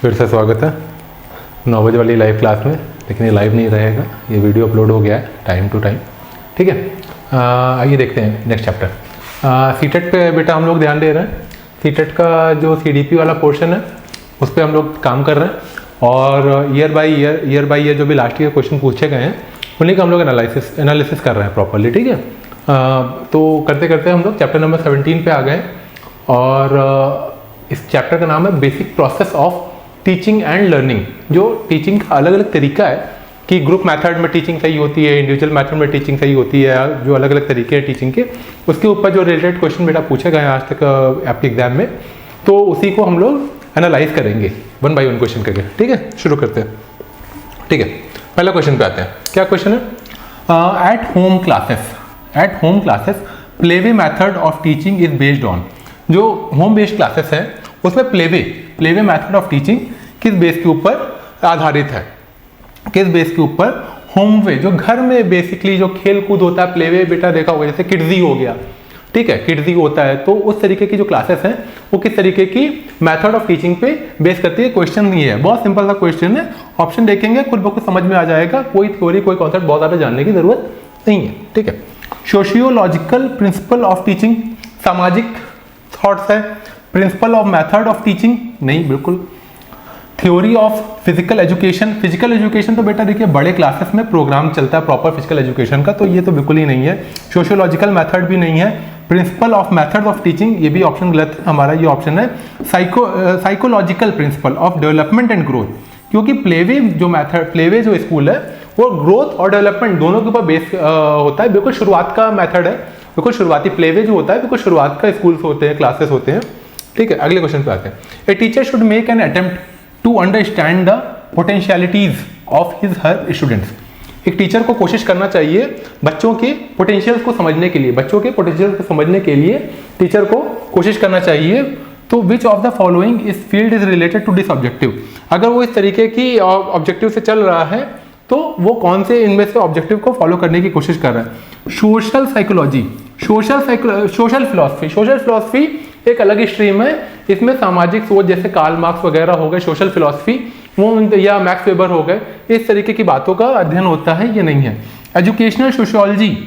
फिर से स्वागत है 9 बजे वाली लाइव क्लास में। लेकिन ये लाइव नहीं रहेगा, ये वीडियो अपलोड हो गया है टाइम टू टाइम। ठीक है, आइए देखते हैं नेक्स्ट चैप्टर। सीटेट पे बेटा हम लोग ध्यान दे रहे हैं। सीटेट का जो सीडीपी वाला पोर्शन है उस पर हम लोग काम कर रहे हैं और ईयर बाय ईयर जो भी लास्ट ईयर क्वेश्चन पूछे गए हैं उन्हीं का हम लोग एनालिसिस कर रहे हैं प्रॉपरली। ठीक है, तो करते करते हम लोग चैप्टर नंबर 17 पे आ गए और इस चैप्टर का नाम है basic process of teaching and learning. जो टीचिंग का अलग अलग तरीका है कि ग्रुप मेथड में टीचिंग सही होती है, इंडिविजुअल मेथड में टीचिंग सही होती है, जो अलग अलग तरीके हैं टीचिंग के, उसके ऊपर जो रिलेटेड क्वेश्चन बेटा पूछे गए हैं आज तक आपके एग्जाम में, तो उसी को हम लोग एनालाइज करेंगे वन बाय वन क्वेश्चन करके। ठीक है, शुरू करते हैं। ठीक है, पहला क्वेश्चन पे आते हैं। क्या क्वेश्चन है? At home classes playway method of teaching is based on. जो होम बेस्ड क्लासेस हैं उसमें प्लेवे मेथड ऑफ टीचिंग किस बेस के ऊपर आधारित है? किस बेस के ऊपर? होम वे, जो घर में बेसिकली जो खेल कूद होता है, प्लेवे बेटा देखा होगा, जैसे किड्जी हो गया। ठीक है, किड्जी होता है, तो उस तरीके की जो क्लासेस हैं वो किस तरीके की मेथड ऑफ टीचिंग पे बेस करती है। क्वेश्चन ये है, बहुत सिंपल सा क्वेश्चन है। ऑप्शन देखेंगे खुद ब खुद समझ में आ जाएगा, कोई थ्योरी कोई कॉन्सेप्ट बहुत ज़्यादा जानने की जरूरत नहीं है। ठीक है, सोशियोलॉजिकल प्रिंसिपल ऑफ टीचिंग, सामाजिक थॉट्स है। Principle of method of teaching नहीं, बिल्कुल। थ्योरी ऑफ फिजिकल एजुकेशन तो बेटा देखिए बड़े क्लासेस में प्रोग्राम चलता है प्रॉपर फिजिकल एजुकेशन का, तो ये तो बिल्कुल ही नहीं है। सोशियोलॉजिकल मेथड भी नहीं है। Principle of method of teaching, ये भी ऑप्शन गलत है हमारा, ये ऑप्शन है psychological principle of development and growth, क्योंकि प्लेवे जो स्कूल है वो ग्रोथ और डेवलपमेंट दोनों के ऊपर बेस होता है। बिल्कुल शुरुआत का मेथड है, बिल्कुल शुरुआती प्लेवे जो होता है बिल्कुल शुरुआत का स्कूल्स होते हैं, क्लासेस होते हैं। ठीक है, अगले क्वेश्चन पे आते हैं। A teacher should make an attempt to understand the potentialities of his her students. एक टीचर को कोशिश करना चाहिए बच्चों के पोटेंशियल्स को समझने के लिए, टीचर को कोशिश करना चाहिए। तो which of the following is field is related to this objective. अगर वो इस तरीके की ऑब्जेक्टिव से चल रहा है तो वो कौन से इनमें से ऑब्जेक्टिव को फॉलो करने की कोशिश कर रहा है? सोशल साइकोलॉजी, सोशल फिलॉसफी एक अलग स्ट्रीम है। इसमें सामाजिक सोच जैसे कार्ल मार्क्स वगैरह हो गए, सोशल फिलॉसफी वो, या मैक्स वेबर हो गए, इस तरीके की बातों का अध्ययन होता है, ये नहीं है। एजुकेशनल सोशियोलॉजी,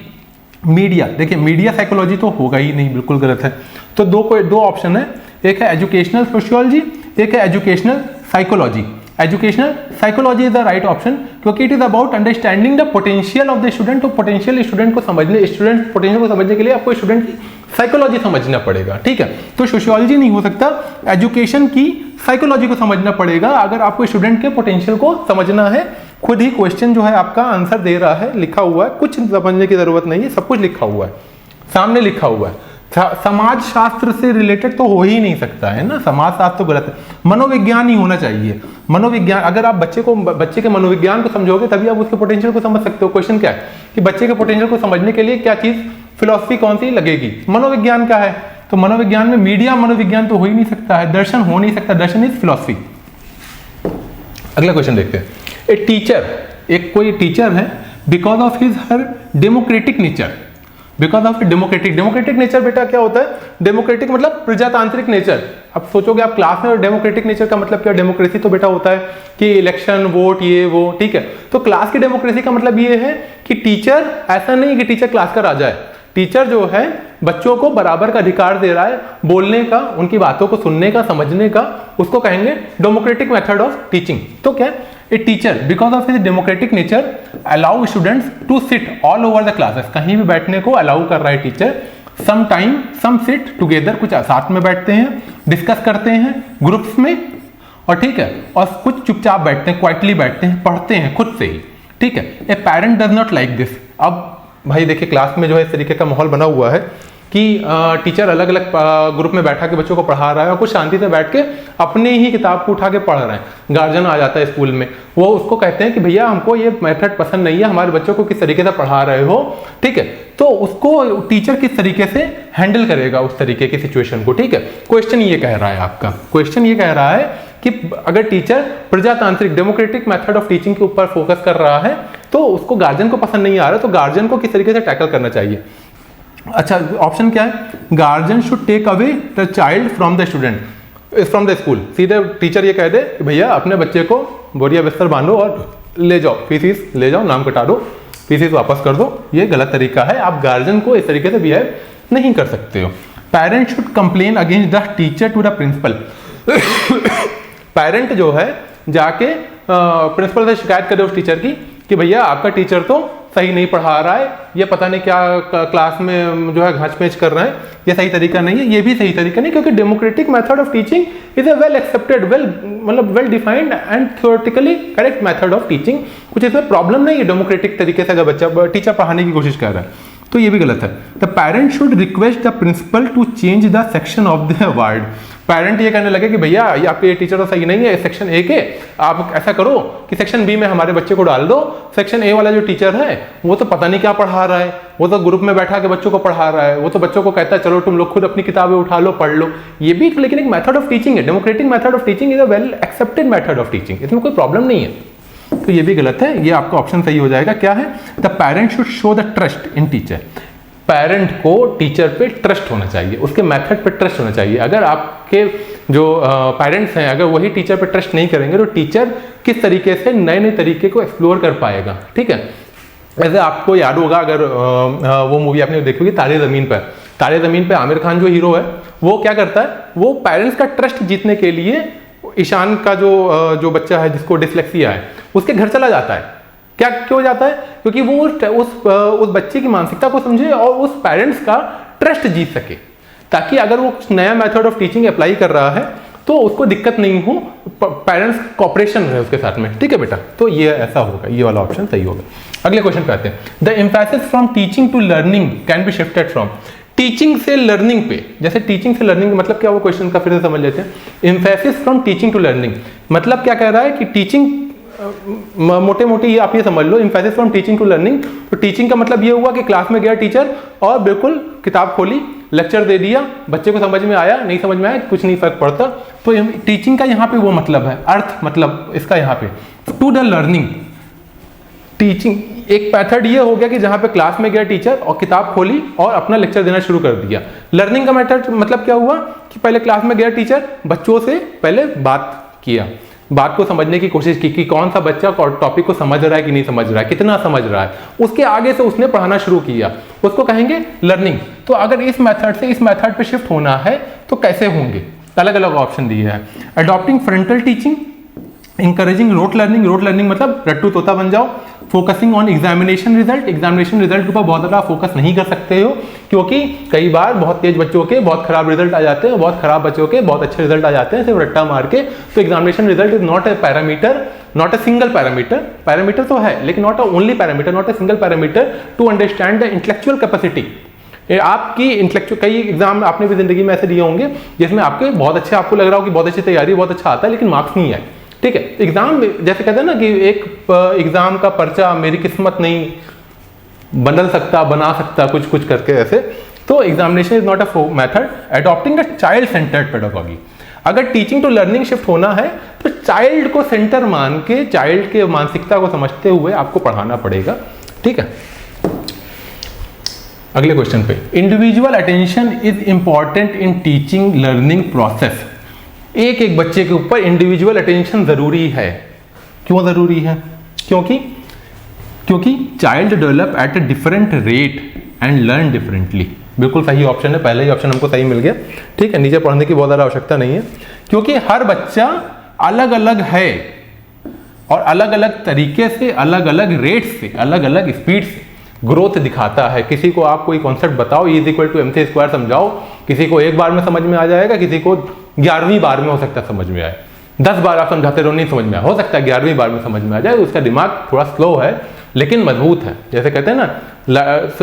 मीडिया, देखिए मीडिया साइकोलॉजी तो होगा ही नहीं, बिल्कुल गलत है। तो दो ऑप्शन है, एक है एजुकेशनल सोशियोलॉजी, एक है educational psychology. Educational psychology is the right option, क्योंकि it is about understanding the potential of the student. तो पोटेंशियल स्टूडेंट को समझने के लिए आपको स्टूडेंट की साइकोलॉजी समझना पड़ेगा। ठीक है, तो सोशियोलॉजी नहीं हो सकता, एजुकेशन की साइकोलॉजी को समझना पड़ेगा अगर आपको स्टूडेंट के पोटेंशियल को समझना है। खुद ही क्वेश्चन जो है आपका आंसर दे रहा है, लिखा हुआ है, कुछ समझने की जरूरत नहीं है, सब कुछ लिखा हुआ है, सामने लिखा हुआ है। समाज शास्त्र से रिलेटेड तो हो ही नहीं सकता है ना, समाज शास्त्र तो गलत है। मनोविज्ञान ही होना चाहिए। मनोविज्ञान, अगर आप बच्चे के मनोविज्ञान को समझोगे तभी आप उसके पोटेंशियल को समझ सकते हो। क्वेश्चन क्या है कि बच्चे के पोटेंशियल को समझने के लिए क्या चीज, फिलॉसफी कौन सी लगेगी? मनोविज्ञान क्या है? तो मनोविज्ञान में मीडिया मनोविज्ञान तो हो ही नहीं सकता है, दर्शन हो नहीं सकता, दर्शन इज फिलॉसफी। अगला क्वेश्चन देखते हैं। ए टीचर, एक कोई टीचर है, because of his her democratic nature, because of democratic nature बेटा क्या होता है? डेमोक्रेटिक मतलब प्रजातांत्रिक नेचर। अब सोचोगे आप क्लास में, डेमोक्रेटिक नेचर का मतलब क्या? डेमोक्रेसी तो बेटा होता है कि इलेक्शन, वोट, ये वो। ठीक है, तो क्लास की डेमोक्रेसी का मतलब ये है कि टीचर, ऐसा नहीं कि टीचर क्लास का राजा है। टीचर जो है बच्चों को बराबर का अधिकार दे रहा है बोलने का, उनकी बातों को सुनने का, समझने का, उसको कहेंगे डेमोक्रेटिक मेथड ऑफ टीचिंग। तो क्या? A teacher because of his democratic nature allow students to sit all over the classes, कहीं भी बैठने को अलाउ कर रहा है teacher. Some time some sit together, कुछ साथ में बैठते हैं, डिस्कस करते हैं ग्रुप्स में, और ठीक है, और कुछ चुपचाप बैठते हैं, क्वाइटली बैठते हैं, पढ़ते हैं खुद से ही। ठीक है, a parent does not like this. अब भाई देखिए क्लास में जो है इस तरीके का माहौल बना हुआ है कि टीचर अलग अलग ग्रुप में बैठा के बच्चों को पढ़ा रहा है और कुछ शांति से बैठ के अपनी ही किताब को उठा के पढ़ रहे हैं। गार्जियन आ जाता है स्कूल में, वो उसको कहते हैं कि भैया हमको ये मेथड पसंद नहीं है, हमारे बच्चों को किस तरीके से पढ़ा रहे हो। ठीक है, तो उसको टीचर किस तरीके से हैंडल करेगा उस तरीके की सिचुएशन को। ठीक है, क्वेश्चन ये कह रहा है, आपका क्वेश्चन ये कह रहा है कि अगर टीचर प्रजातांत्रिक डेमोक्रेटिक मेथड ऑफ टीचिंग के ऊपर फोकस कर रहा है तो उसको गार्जियन को पसंद नहीं आ रहा, तो गार्जियन को किस तरीके से टैकल करना चाहिए। अच्छा, ऑप्शन क्या है? Guardian should take away the child from the student. From the school, सीधे टीचर ये कह दे कि भैया अपने बच्चे को बोरिया बिस्तर बांधो और ले जाओ, फीस ले जाओ, नाम कटा दो, फीस वापस कर दो, ये गलत तरीका है। आप गार्जियन को इस तरीके से बिहेव नहीं कर सकते हो। Parent should complain against the teacher to the principal. Parent जो है जाके प्रिंसिपल से शिकायत करे उस टीचर की कि भैया आपका टीचर तो सही नहीं पढ़ा रहा है, ये पता नहीं क्या क्लास में जो है घाच-पेच कर रहे हैं, ये सही तरीका नहीं है, ये भी सही तरीका नहीं, क्योंकि democratic method of teaching is a well accepted, well defined and theoretically correct method of teaching. कुछ इसमें प्रॉब्लम नहीं है डेमोक्रेटिक तरीके से अगर बच्चा टीचर पढ़ाने की कोशिश कर रहा है, तो ये भी गलत है। The parent should request the principal to change the section of the ward. Parent ये कहने लगे कि भैया ये आपके टीचर तो सही नहीं है, सेक्शन ए के आप ऐसा करो कि सेक्शन बी में हमारे बच्चे को डाल दो, सेक्शन ए वाला जो टीचर है वो तो पता नहीं क्या पढ़ा रहा है, वो तो ग्रुप में बैठा के बच्चों को पढ़ा रहा है, वो तो बच्चों को कहता है चलो तुम लोग खुद अपनी किताबें उठा लो, पढ़ लो। ये भी लेकिन एक मेथड ऑफ टीचिंग है, democratic method of teaching is a well accepted method of teaching, इसमें कोई प्रॉब्लम नहीं है, तो ये भी गलत है। ये आपका ऑप्शन सही हो जाएगा। क्या है? The parent should show the trust in teacher. Parent को टीचर पे ट्रस्ट होना चाहिए, उसके मेथड पे ट्रस्ट होना चाहिए। अगर आपके जो पेरेंट्स हैं अगर वही टीचर पे ट्रस्ट नहीं करेंगे तो टीचर किस तरीके से नए नए तरीके को एक्सप्लोर कर पाएगा, ठीक है। ऐसे आपको याद होगा अगर वो मूवी आपने देखी होगी तारे ज़मीन पर, तारे ज़मीन पे आमिर खान जो हीरो है वो क्या करता है, वो पेरेंट्स का ट्रस्ट जीतने के लिए ईशान का जो बच्चा है जिसको डिसलेक्सिया है उसके घर चला जाता है। क्या क्यों जाता है? क्योंकि वो उस बच्चे की मानसिकता को समझे और उस पेरेंट्स का ट्रस्ट जीत सके, ताकि अगर वो कुछ नया मेथड ऑफ टीचिंग अप्लाई कर रहा है तो उसको दिक्कत नहीं हो, पेरेंट्स कॉपरेशन है उसके साथ में, ठीक है बेटा। तो ये ऐसा होगा, ये वाला ऑप्शन सही होगा। अगले क्वेश्चन पे आते हैं। The emphasis from teaching to learning can be shifted from. Teaching से लर्निंग पे, जैसे टीचिंग से लर्निंग मतलब क्या, वो क्वेश्चन का फिर से समझ लेते हैं। Emphasis from teaching to learning मतलब क्या कह रहा है कि टीचिंग मोटे मोटे ये आप ये समझ लो, emphasis from teaching to learning. तो टीचिंग का मतलब ये हुआ कि क्लास में गया टीचर और बिल्कुल किताब खोली, लेक्चर दे दिया, बच्चे को समझ में आया नहीं समझ में आया कुछ नहीं फर्क पड़ता। तो टीचिंग का यहाँ पे वो मतलब है, अर्थ मतलब इसका यहाँ पे टू द लर्निंग। टीचिंग एक मेथड ये हो गया कि जहाँ पे क्लास में गया टीचर और किताब खोली और अपना लेक्चर देना शुरू कर दिया। लर्निंग का मेथड मतलब क्या हुआ कि पहले क्लास में गया टीचर, बच्चों से पहले बात किया, बात को समझने की कोशिश की कि कौन सा बच्चा टॉपिक को समझ रहा है कि नहीं समझ रहा है, कितना समझ रहा है, उसके आगे से उसने पढ़ाना शुरू किया, उसको कहेंगे लर्निंग। तो अगर इस मेथड से इस मेथड पे शिफ्ट होना है तो कैसे होंगे, अलग अलग ऑप्शन दिए हैं। Adopting frontal teaching, encouraging rote learning, rote learning मतलब रट्टू तोता बन जाओ। Focusing on examination result, examination result के ऊपर बहुत ज़्यादा फोकस नहीं कर सकते हो क्योंकि कई बार बहुत तेज बच्चों के बहुत खराब रिजल्ट आ जाते हैं, बहुत खराब बच्चों के बहुत अच्छे रिजल्ट आ जाते हैं सिर्फ रट्टा मार के। तो examination result is not a parameter, not a single parameter, parameter तो है लेकिन not a only parameter, not a single parameter to understand the intellectual capacity. आपकी इंटेलेक्चुअल, कई एग्जाम आपने भी जिंदगी में ऐसे दिए होंगे जिसमें आपके बहुत अच्छे, आपको लग रहा हो कि बहुत अच्छी तैयारी, बहुत अच्छा आता है लेकिन मार्क्स नहीं आए, ठीक है। एग्जाम जैसे कहते हैं ना कि एक एग्जाम का पर्चा मेरी किस्मत नहीं बदल सकता, बना सकता, कुछ कुछ करके ऐसे। तो examination is not a method. Adopting a child centred pedagogy, अगर टीचिंग टू लर्निंग शिफ्ट होना है तो चाइल्ड को सेंटर मान के, चाइल्ड के मानसिकता को समझते हुए आपको पढ़ाना पड़ेगा, ठीक है। अगले क्वेश्चन पे, individual attention is important in teaching learning process. एक एक बच्चे के ऊपर इंडिविजुअल अटेंशन जरूरी है। क्यों जरूरी है? क्योंकि child develop at a different rate and learn differently. बिल्कुल सही ऑप्शन है, पहले ही ऑप्शन हमको सही मिल गया, ठीक है। नीचे पढ़ने की बहुत ज़्यादा आवश्यकता नहीं है क्योंकि हर बच्चा अलग अलग है और अलग अलग तरीके से, अलग अलग रेट से, अलग अलग स्पीड से ग्रोथ दिखाता है। किसी को आप कोई कॉन्सेप्ट बताओ E=mc² समझाओ, किसी को एक बार में समझ में आ जाएगा, किसी को 11वीं बार में हो सकता है समझ में आए। 10 बार आप समझाते रहो नहीं समझ में आए, हो सकता है 11वीं बार में समझ में आ जाए। उसका दिमाग थोड़ा स्लो है लेकिन मजबूत है। जैसे कहते हैं ना,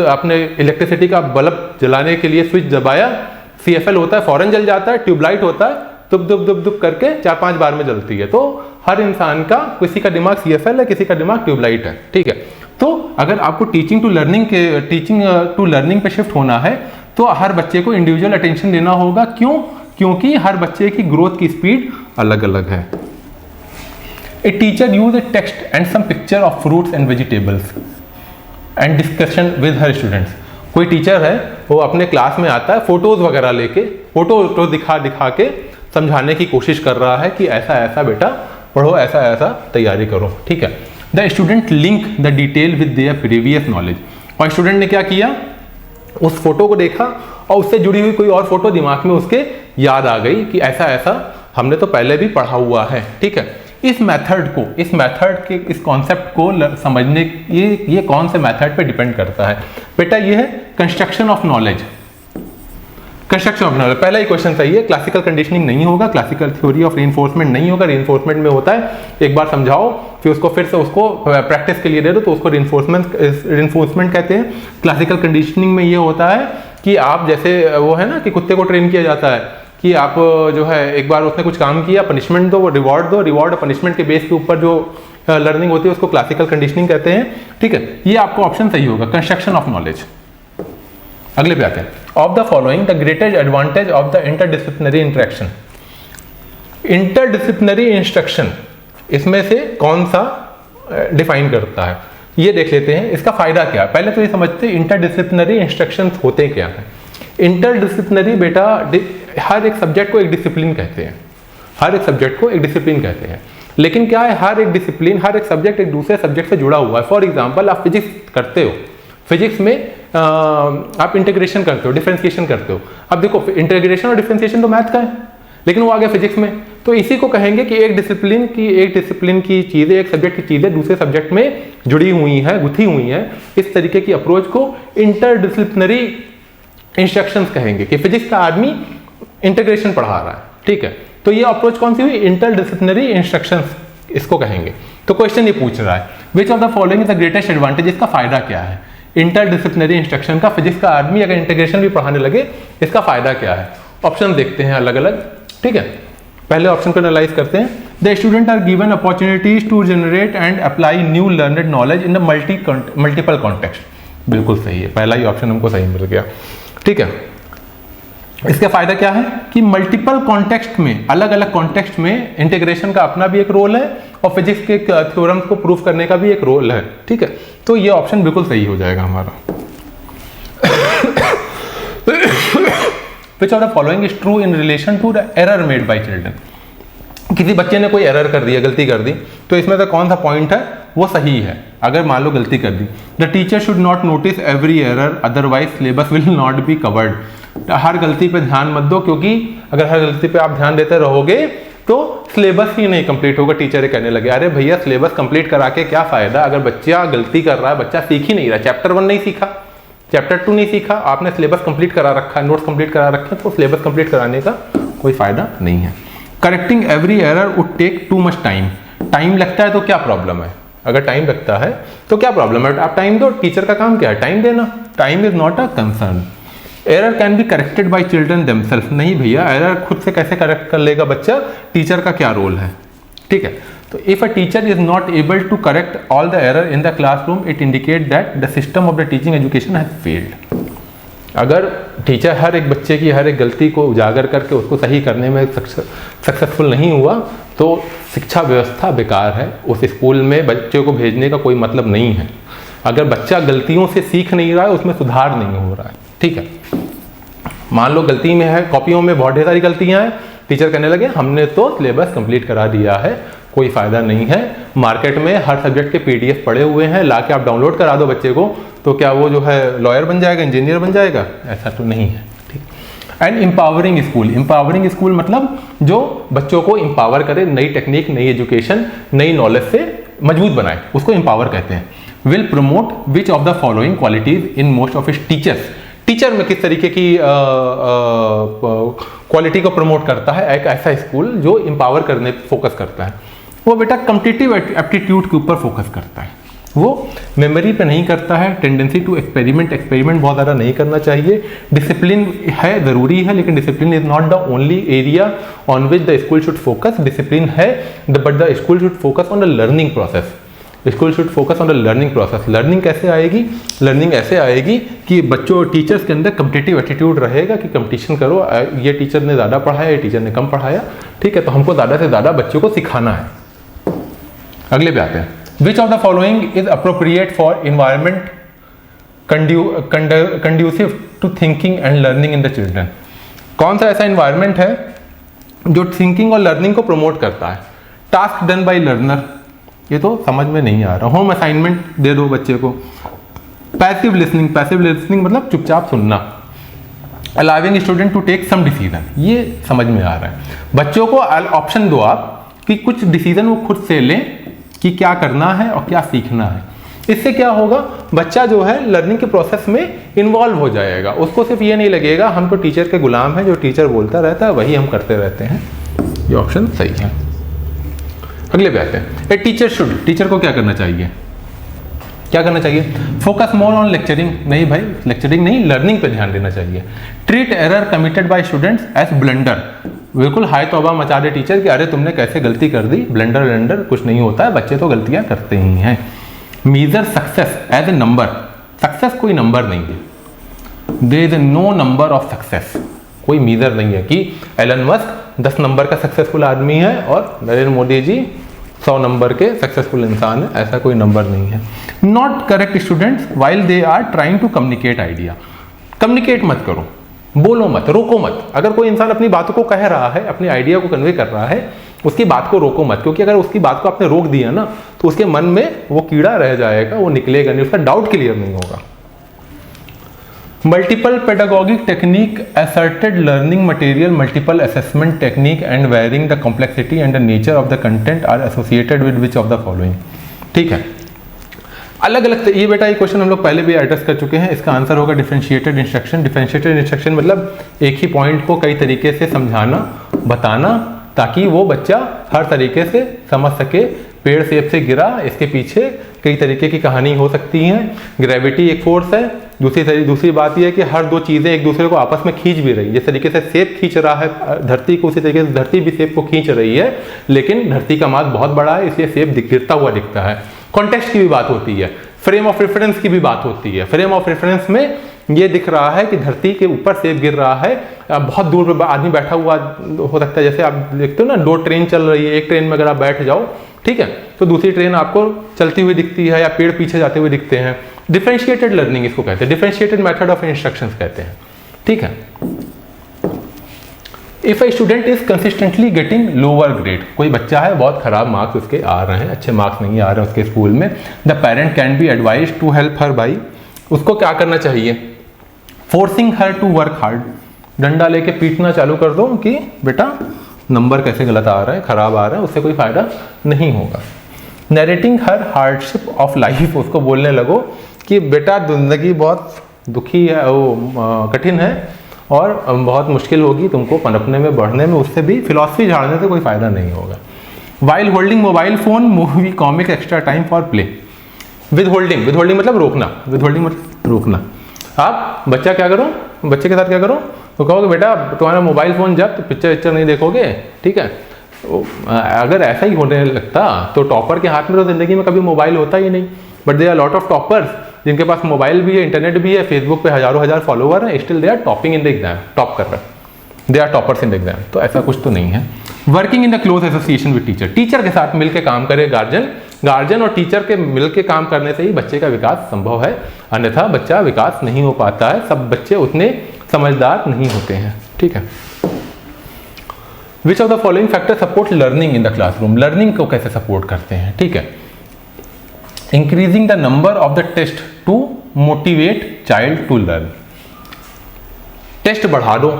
आपने इलेक्ट्रिसिटी का बल्ब जलाने के लिए स्विच दबाया, CFL होता है फौरन जल जाता है, ट्यूबलाइट होता है दुब दुब दुब दुब करके 4-5 बार में जलती है। तो हर इंसान का, किसी का दिमाग CFL है, किसी का दिमाग ट्यूबलाइट है, ठीक है। तो अगर आपको टीचिंग टू लर्निंग पे शिफ्ट होना है तो हर बच्चे को इंडिविजुअल अटेंशन देना होगा। क्यों? क्योंकि हर बच्चे की ग्रोथ की स्पीड अलग अलग है। A teacher use a text and some picture of fruits and vegetables and discussion with her students. कोई टीचर है वो अपने क्लास में आता है फोटोज वगैरह लेके, फोटो दिखा के समझाने की कोशिश कर रहा है कि ऐसा ऐसा बेटा पढ़ो, ऐसा ऐसा तैयारी करो, ठीक है। The student link the detail with their previous knowledge, और स्टूडेंट ने क्या किया, उस फोटो को देखा और उससे जुड़ी हुई कोई और फोटो दिमाग में उसके याद आ गई कि ऐसा ऐसा हमने तो पहले भी पढ़ा हुआ है, ठीक है। इस मेथड के इस कॉन्सेप्ट को समझने, ये कौन से मेथड पे डिपेंड करता है बेटा, ये है कंस्ट्रक्शन ऑफ नॉलेज। पहला ही क्वेश्चन सही है, क्लासिकल कंडीशनिंग नहीं होगा, क्लासिकल थ्योरी ऑफ रीइंफोर्समेंट नहीं होगा। रीइंफोर्समेंट में होता है एक बार समझाओ फिर उसको फिर से उसको प्रैक्टिस के लिए दे दो, तो उसको रीइंफोर्समेंट कहते हैं। क्लासिकल कंडीशनिंग में ये होता है कि आप जैसे वो है ना कि कुत्ते को ट्रेन किया जाता है कि आप जो है एक बार उसने कुछ काम किया, पनिशमेंट दो, रिवॉर्ड दो, रिवॉर्ड और पनिशमेंट के बेस के ऊपर जो लर्निंग होती है उसको क्लासिकल कंडीशनिंग कहते हैं, ठीक है। ये आपको ऑप्शन सही होगा, कंस्ट्रक्शन ऑफ नॉलेज। अगले पे आते हैं, of the following the greatest advantage of the interdisciplinary interaction. Interdisciplinary instruction इसमें से कौन सा डिफाइन करता है, ये देख लेते हैं। इसका फायदा क्या है, पहले तो ये समझते हैं इंटरडिसिप्लिनरी इंस्ट्रक्शन होते क्या है। इंटरडिसिप्लिनरी बेटा हर एक सब्जेक्ट को एक डिसिप्लिन कहते हैं, हर एक सब्जेक्ट को एक डिसिप्लिन कहते हैं। लेकिन क्या है, हर एक डिसिप्लिन, हर एक सब्जेक्ट एक दूसरे सब्जेक्ट से जुड़ा हुआ है। फॉर एग्जांपल आप फिजिक्स करते हो, फिजिक्स में आप इंटीग्रेशन करते हो, डिफरेंशिएशन करते हो। अब देखो इंटीग्रेशन और डिफरेंशिएशन तो मैथ का है, लेकिन वो आ गया फिजिक्स में, तो इसी को कहेंगे कि एक डिसिप्लिन की चीजें, एक सब्जेक्ट की चीजें दूसरे सब्जेक्ट में जुड़ी हुई हैं, गुथी हुई हैं। इस तरीके की अप्रोच को इंटरडिसिप्लिनरी इंस्ट्रक्शंस कहेंगे कि फिजिक्स का आदमी इंटीग्रेशन पढ़ा रहा है, ठीक है। तो ये अप्रोच कौन सी हुई, इंटरडिसिप्लिनरी इंस्ट्रक्शंस इसको कहेंगे। तो क्वेश्चन ये पूछ रहा है, which of the following is the greatest advantage, इसका फायदा क्या है इंटरडिसिप्लिनरी इंस्ट्रक्शन का। फिजिक्स का आदमी अगर इंटीग्रेशन भी पढ़ाने लगे, इसका फायदा क्या है। ऑप्शन देखते हैं अलग अलग, ठीक है। पहले ऑप्शन को एनालाइज करते हैं। The student are given opportunities to generate and apply new learned knowledge in the multiple context. बिल्कुल सही है, पहला ही ऑप्शन हमको सही मिल गया, ठीक है। इसका फायदा क्या है कि मल्टीपल कॉन्टेक्स्ट में, अलग अलग कॉन्टेक्स्ट में इंटीग्रेशन का अपना भी एक रोल है और फिजिक्स के थ्योरम को प्रूफ करने का भी एक रोल है, ठीक है। तो ये ऑप्शन बिल्कुल सही हो जाएगा हमारा। Which of the following is true in relation to the error made by children? किसी बच्चे ने कोई एरर कर दिया, गलती कर दी, तो इसमें से कौन सा पॉइंट है वो सही है। अगर मान लो गलती कर दी, the teacher should not notice every error otherwise syllabus will not be covered. हर गलती पे ध्यान मत दो, क्योंकि अगर हर गलती पे आप ध्यान देते रहोगे तो सिलेबस ही नहीं कंप्लीट होगा। टीचर ये कहने लगे, अरे भैया सिलेबस कंप्लीट करा के क्या फायदा, अगर बच्चा गलती कर रहा है, बच्चा सीख ही नहीं रहा, चैप्टर 1 नहीं सीखा, चैप्टर 2 नहीं सीखा, आपने सिलेबस कंप्लीट करा रखा है, नोट्स कंप्लीट करा रखे हैं, तो सिलेबस कंप्लीट कराने का कोई फायदा नहीं है। Correcting every error would take too much time. Time लगता है तो क्या प्रॉब्लम है, अगर टाइम लगता है तो क्या प्रॉब्लम है, आप टाइम दो। टीचर का काम क्या है, टाइम देना। Time is not a concern. Error can be corrected by children themselves. नहीं भैया, एरर खुद से कैसे करेक्ट कर लेगा बच्चा, टीचर का क्या रोल है, ठीक है। तो if a teacher is not able to correct all the error in the classroom, it indicate that the system of the teaching education has failed. अगर टीचर हर एक बच्चे की हर एक गलती को उजागर करके उसको सही करने में सक्सेसफुल नहीं हुआ, तो शिक्षा व्यवस्था बेकार है। उस स्कूल में बच्चे को भेजने का कोई मतलब नहीं है। अगर बच्चा गलतियों से सीख नहीं रहा है, उसमें सुधार नहीं हो रहा है, ठीक है। मान लो गलती में है, कॉपियों में बहुत ढेर सारी गलतियां हैं, टीचर कहने लगे हमने तो सिलेबस कंप्लीट करा दिया है, कोई फायदा नहीं है। मार्केट में हर सब्जेक्ट के पीडीएफ पड़े हुए हैं, लाके आप डाउनलोड करा दो बच्चे को, तो क्या वो जो है लॉयर बन जाएगा, इंजीनियर बन जाएगा? ऐसा तो नहीं है, ठीक। And empowering school. Empowering school मतलब जो बच्चों को एम्पावर करे, नई टेक्निक, नई एजुकेशन, नई नॉलेज से मजबूत बनाए, उसको एम्पावर कहते हैं। Will promote which of the following qualities in most of its teachers. Teacher में किस तरीके की क्वालिटी को प्रमोट करता है एक ऐसा स्कूल जो एम्पावर करने पे फोकस करता है? वो बेटा कॉम्पिटिटिव एप्टीट्यूड के ऊपर फोकस करता है, वो मेमोरी पे नहीं करता है। टेंडेंसी टू एक्सपेरिमेंट बहुत ज़्यादा नहीं करना चाहिए। डिसिप्लिन है, ज़रूरी है, लेकिन discipline is not the only area on which the school should focus. Discipline है but the school should focus on the learning process. School should focus on the learning process. Learning कैसे आएगी? Learning ऐसे आएगी कि बच्चों teachers के अंदर competitive attitude रहेगा कि कंपटीशन करो, ये टीचर ने ज़्यादा पढ़ाया, ये टीचर ने कम पढ़ाया, ठीक है, तो हमको ज़्यादा से ज़्यादा बच्चों को सिखाना है। अगले पे आते हैं। Which of the following is appropriate for environment conducive to thinking and learning in the children. कौन सा ऐसा इन्वायरमेंट है जो थिंकिंग और लर्निंग को प्रमोट करता है। टास्क डन बाय लर्नर, ये तो समझ में नहीं आ रहा। होम असाइनमेंट दे दो बच्चे को। पैसिव लिसनिंग, पैसिव लिसनिंग मतलब चुपचाप सुनना। Allowing student to take some decision, ये समझ में आ रहा है। बच्चों को ऑप्शन दो आप कि कुछ डिसीजन वो खुद से लें कि क्या करना है और क्या सीखना है। इससे क्या होगा, बच्चा जो है लर्निंग के प्रोसेस में इन्वॉल्व हो जाएगा। उसको सिर्फ ये नहीं लगेगा हम तो टीचर के गुलाम हैं, जो टीचर बोलता रहता है वही हम करते रहते हैं। ये ऑप्शन सही है। अगले पे आते हैं। ए टीचर शुड, टीचर को क्या करना चाहिए, क्या करना चाहिए? फोकस मोर ऑन लेक्चरिंग, नहीं भाई लेक्चरिंग नहीं, लर्निंग पे ध्यान देना चाहिए। Treat error committed by students as blunder, बिल्कुल हाय तौबा मचा दे टीचर कि अरे तुमने कैसे गलती कर दी, ब्लंडर ब्लंडर कुछ नहीं होता है, बच्चे तो गलतियां करते ही हैं। Measure success as a number, success कोई नंबर नहीं है। There is no number of success, कोई मीजर नहीं है कि एलन मस्क 10 नंबर का सक्सेसफुल आदमी है और नरेंद्र मोदी जी 100 नंबर के सक्सेसफुल इंसान है, ऐसा कोई नंबर नहीं है। Not correct students while they are trying to communicate idea, communicate मत करो, बोलो मत, रोको मत। अगर कोई इंसान अपनी बातों को कह रहा है, अपनी आइडिया को कन्वे कर रहा है, उसकी बात को रोको मत, क्योंकि अगर उसकी बात को आपने रोक दिया ना तो उसके मन में वो कीड़ा रह जाएगा, वो निकलेगा नहीं, उसका डाउट क्लियर नहीं होगा। Multiple pedagogic technique assorted learning material, multiple assessment technique and varying the complexity and the nature of the content are associated with which of the following. ठीक है, अलग अलग, ये बेटा ये क्वेश्चन हम लोग पहले भी एड्रेस कर चुके हैं। इसका आंसर होगा डिफरेंशिएटेड इंस्ट्रक्शन। डिफरेंशिएटेड इंस्ट्रक्शन मतलब एक ही पॉइंट को कई तरीके से समझाना, बताना, ताकि वो बच्चा हर तरीके से समझ सके। पेड़ सेब से गिरा, इसके पीछे कई तरीके की कहानी हो सकती है। ग्रेविटी एक फोर्स है। दूसरी बात यह है कि हर दो चीज़ें एक दूसरे को आपस में खींच भी रही है। जिस तरीके से सेब खींच रहा है धरती को, उसी तरीके से धरती भी सेब को खींच रही है, लेकिन धरती का मास बहुत बड़ा है, इसलिए सेब गिरता हुआ दिखता है। कॉन्टेक्स्ट की भी बात होती है, फ्रेम ऑफ रेफरेंस की भी बात होती है। फ्रेम ऑफ रेफरेंस में ये दिख रहा है कि धरती के ऊपर सेब गिर रहा है, बहुत दूर पर आदमी बैठा हुआ हो सकता है। जैसे आप देखते हो ना, 2 ट्रेन चल रही है, एक ट्रेन में अगर आप बैठ जाओ, ठीक है, तो दूसरी ट्रेन आपको चलती हुई दिखती है या पेड़ पीछे जाते हुए दिखते हैं। डिफरेंशिएटेड लर्निंग इसको कहते हैं, डिफरेंशिएटेड मेथड ऑफ इंस्ट्रक्शंस कहते हैं। ठीक है। If a student is consistently getting lower grade, कोई बच्चा है बहुत खराब मार्क्स उसके आ रहे हैं, अच्छे मार्क्स नहीं आ रहे हैं उसके स्कूल में, the parent can be advise to help her by, उसको क्या करना चाहिए? Forcing her to work hard, डंडा लेके पीटना चालू कर दो कि बेटा नंबर कैसे गलत आ रहा है, खराब आ रहा है, उससे कोई फायदा नहीं होगा। Narrating her hardship of life, उसको बोलने लगो कि बेटा जिंदगी बहुत दुखी है, वो कठिन है और बहुत मुश्किल होगी तुमको पनपने में, बढ़ने में, उससे भी फिलॉसफी झाड़ने से कोई फायदा नहीं होगा। While holding mobile phone, movie, comic, extra time for play. With holding मतलब रोकना, विद होल्डिंग मतलब रोकना। आप बच्चा क्या करो, बच्चे के साथ क्या करो, तो कहोगे बेटा तुम्हारा मोबाइल फोन जब तो पिक्चर नहीं देखोगे, ठीक है। अगर ऐसा ही होने लगता तो टॉपर के हाथ में तो जिंदगी में कभी मोबाइल होता ही नहीं। But they are lot of toppers जिनके पास मोबाइल भी है, इंटरनेट भी है, फेसबुक पे हज़ारों फॉलोवर हैं, still they are topping in the exam, top कर रहे हैं, they are toppers in the exam. तो ऐसा कुछ तो नहीं है। Working in the close association with teacher, teacher के साथ मिलकर काम करे गार्जियन और टीचर के मिलकर काम करने से ही बच्चे का विकास संभव है, अन्यथा बच्चा विकास नहीं हो पाता है। सब बच्चे उतने समझदार नहीं होते हैं। ठीक है। Which of the following factor support learning in the classroom, learning को कैसे सपोर्ट करते हैं? ठीक है। Increasing the number of the test to motivate child to learn, test बढ़ा दो,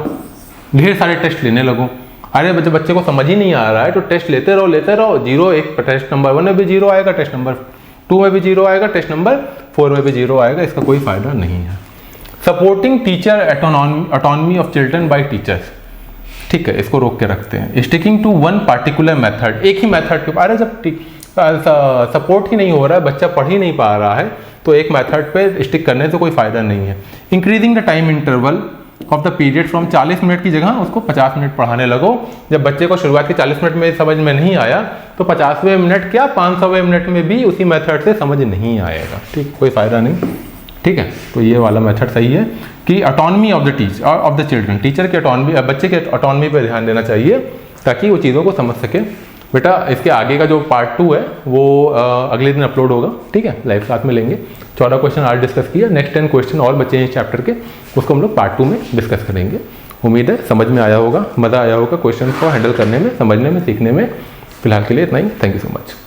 ढेर सारे टेस्ट लेने लगो। अरे बच्चे को समझ ही नहीं आ रहा है तो टेस्ट लेते रहो। 0 एक टेस्ट नंबर 1 में भी 0 आएगा, टेस्ट नंबर 2 में भी 0 आएगा, टेस्ट नंबर 4 में भी 0 आएगा, इसका कोई फायदा नहीं है। Supporting teacher autonomy of children by teachers, ठीक है, इसको रोक के रखते हैं। Sticking to one particular method, एक ही मेथड के, अरे जब सपोर्ट ही नहीं हो रहा है, बच्चा पढ़ ही नहीं पा रहा है, तो एक मेथड पे स्टिक करने से कोई फायदा नहीं है। Increasing the time interval of the period from 40 minute की जगह उसको 50 मिनट पढ़ाने लगो। जब बच्चे को शुरुआत के 40 मिनट में समझ में नहीं आया तो 50वें मिनट क्या 500वें मिनट में भी उसी मेथड से समझ नहीं आएगा। ठीक, कोई फायदा नहीं। ठीक है, तो ये वाला मेथड सही है कि autonomy of the children, teacher की ऑटोनॉमी, बच्चे के ऑटोनॉमी पर ध्यान देना चाहिए ताकि वो चीज़ों को समझ सके। बेटा इसके आगे का जो पार्ट 2 है वो अगले दिन अपलोड होगा। ठीक है, लाइव क्लास में लेंगे। 14 क्वेश्चन आज डिस्कस किया, नेक्स्ट 10 क्वेश्चन और बचे हैं इस चैप्टर के, उसको हम लोग पार्ट 2 में डिस्कस करेंगे। उम्मीद है समझ में आया होगा, मज़ा आया होगा क्वेश्चन को हैंडल करने में, समझने में, सीखने में। फिलहाल के लिए इतना ही। Thank you so much.